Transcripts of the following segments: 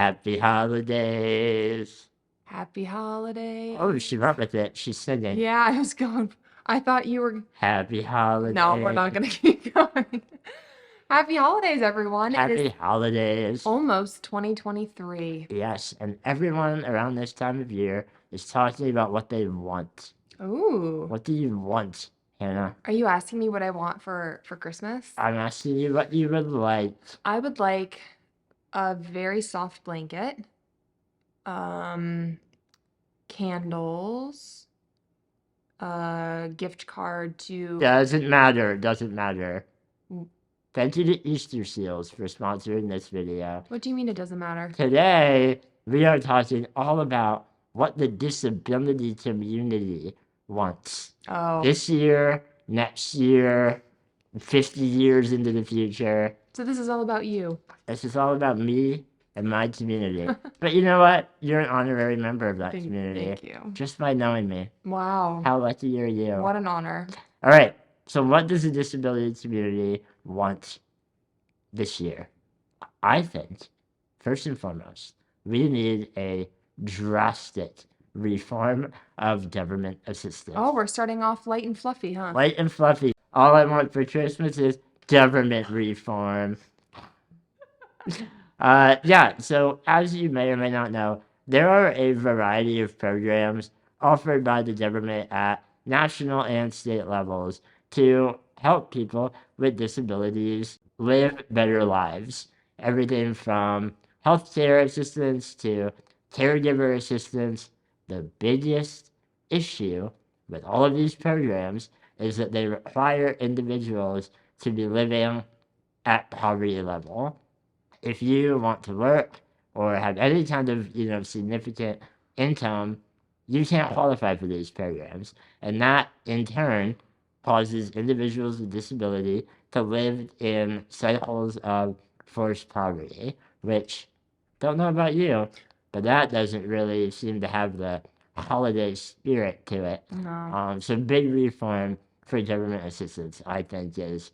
Happy holidays. Happy holiday. Oh, she went with it. She's singing. Yeah, I was going. I thought you were. Happy No, we're holidays. not going to keep going. Happy holidays, everyone. It is Happy holidays. almost 2023. Yes, and everyone around this time of year is talking about what they want. Ooh. What do you want, Hannah? Are you asking me what I want for Christmas? I'm asking you what you would like. I would like a very soft blanket, candles, a gift card to. Doesn't matter. Doesn't matter. Mm. Thank you to Easter Seals for sponsoring this video. What do you mean it doesn't matter? Today, we are talking all about what the disability community wants. Oh, This year, next year, 50 years into the future. so this is all about you. This is all about me and my community. But you know what? You're an honorary member of that community. Thank you. Just by knowing me. Wow. How lucky are you? What an honor. All right. So what does the disability community want this year? I think, first and foremost, we need a drastic reform of government assistance. Oh, we're starting off light and fluffy, huh? Light and fluffy. All I want for Christmas is government reform. Yeah, so as you may or may not know, there are a variety of programs offered by the government at national and state levels to help people with disabilities live better lives. Everything from healthcare assistance to caregiver assistance. The biggest issue with all of these programs is that they require individuals to be living at poverty level. If you want to work or have any kind of, significant income, you can't qualify for these programs. And that, in turn, causes individuals with disability to live in cycles of forced poverty, which, don't know about you, but that doesn't really seem to have the holiday spirit to it. No. So big reform for government assistance, I think, is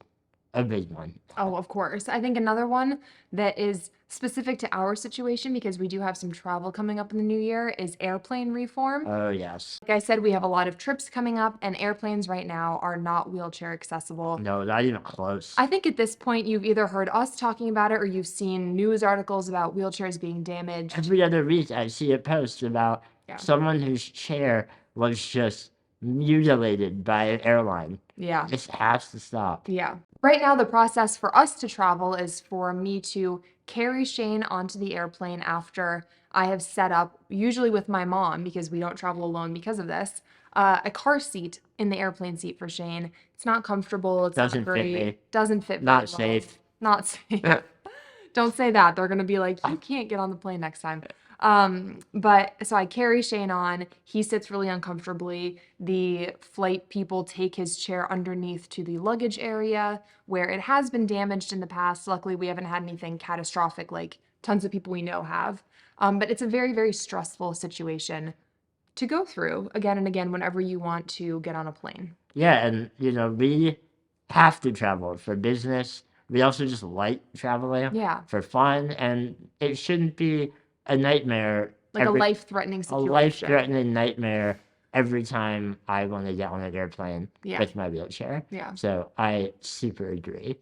a big one. Oh, of course. I think another one that is specific to our situation, because we do have some travel coming up in the new year, is airplane reform. Oh, yes. Like I said, we have a lot of trips coming up, and airplanes right now are not wheelchair accessible. No, not even close. I think at this point, you've either heard us talking about it or you've seen news articles about wheelchairs being damaged. Every other week, I see a post about someone whose chair was just mutilated by an airline. Yeah. This has to stop. Yeah. Right now, the process for us to travel is for me to carry Shane onto the airplane after I have set up, usually with my mom, because we don't travel alone because of this, a car seat in the airplane seat for Shane. It's not comfortable. It's Doesn't not great. fit me. Doesn't fit Not very well. safe. Not safe. Don't say that. They're going to be like, you can't get on the plane next time. But so I carry Shane on. He sits really uncomfortably. The flight people take his chair underneath to the luggage area where it has been damaged in the past. Luckily, we haven't had anything catastrophic like tons of people we know have. But it's a very, very stressful situation to go through again and again whenever you want to get on a plane. Yeah, and, we have to travel for business. We also just like traveling for fun, and it shouldn't be a nightmare. Like a life-threatening situation. A life-threatening nightmare every time I want to get on an airplane with my wheelchair. Yeah. So I super agree.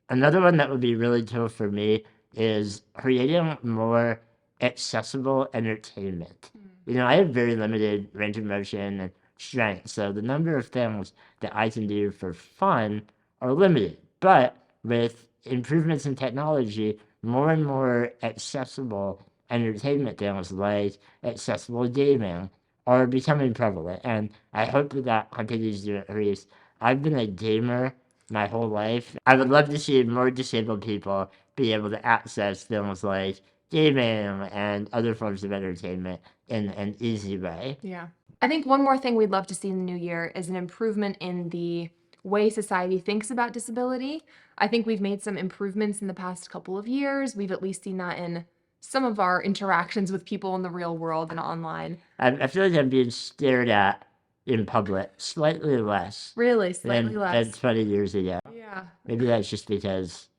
Another one that would be really cool for me is creating more accessible entertainment. I have very limited range of motion and strength, so the number of things that I can do for fun are limited. But with improvements in technology, more and more accessible entertainment things like accessible gaming are becoming prevalent, and I hope that continues to increase. I've been a gamer my whole life. I would love to see more disabled people be able to access things like gaming and other forms of entertainment in an easy way. Yeah. I think one more thing we'd love to see in the new year is an improvement in the way society thinks about disability. I think we've made some improvements in the past couple of years. We've at least seen that in some of our interactions with people in the real world and online. I feel like I'm being stared at in public slightly less. Really, slightly less. Than 20 years ago. Yeah. Maybe that's just because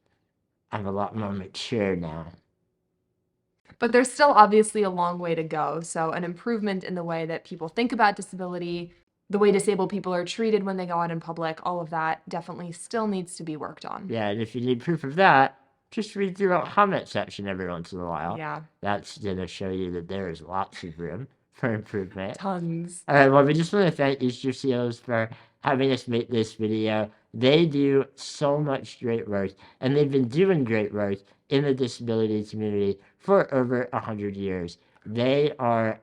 I'm a lot more mature now. But there's still obviously a long way to go. So an improvement in the way that people think about disability, the way disabled people are treated when they go out in public, all of that definitely still needs to be worked on. Yeah, and if you need proof of that, just read through our comment section every once in a while. Yeah, That's going to show you that there is lots of room for improvement. tons. All right, well, we just want to thank Easter Seals for having us make this video. They do so much great work, and they've been doing great work in the disability community for over 100 years. They are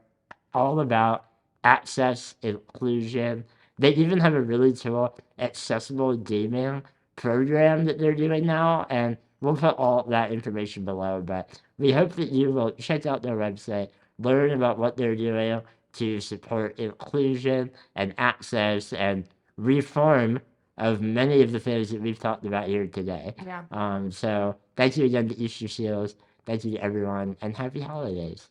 all about access, inclusion. They even have a really cool accessible gaming program that they're doing now, and we'll put all that information below. But we hope that you will check out their website, learn about what they're doing to support inclusion and access and reform of many of the things that we've talked about here today. Yeah. So thank you again to Easter Seals. Thank you to everyone, and happy holidays.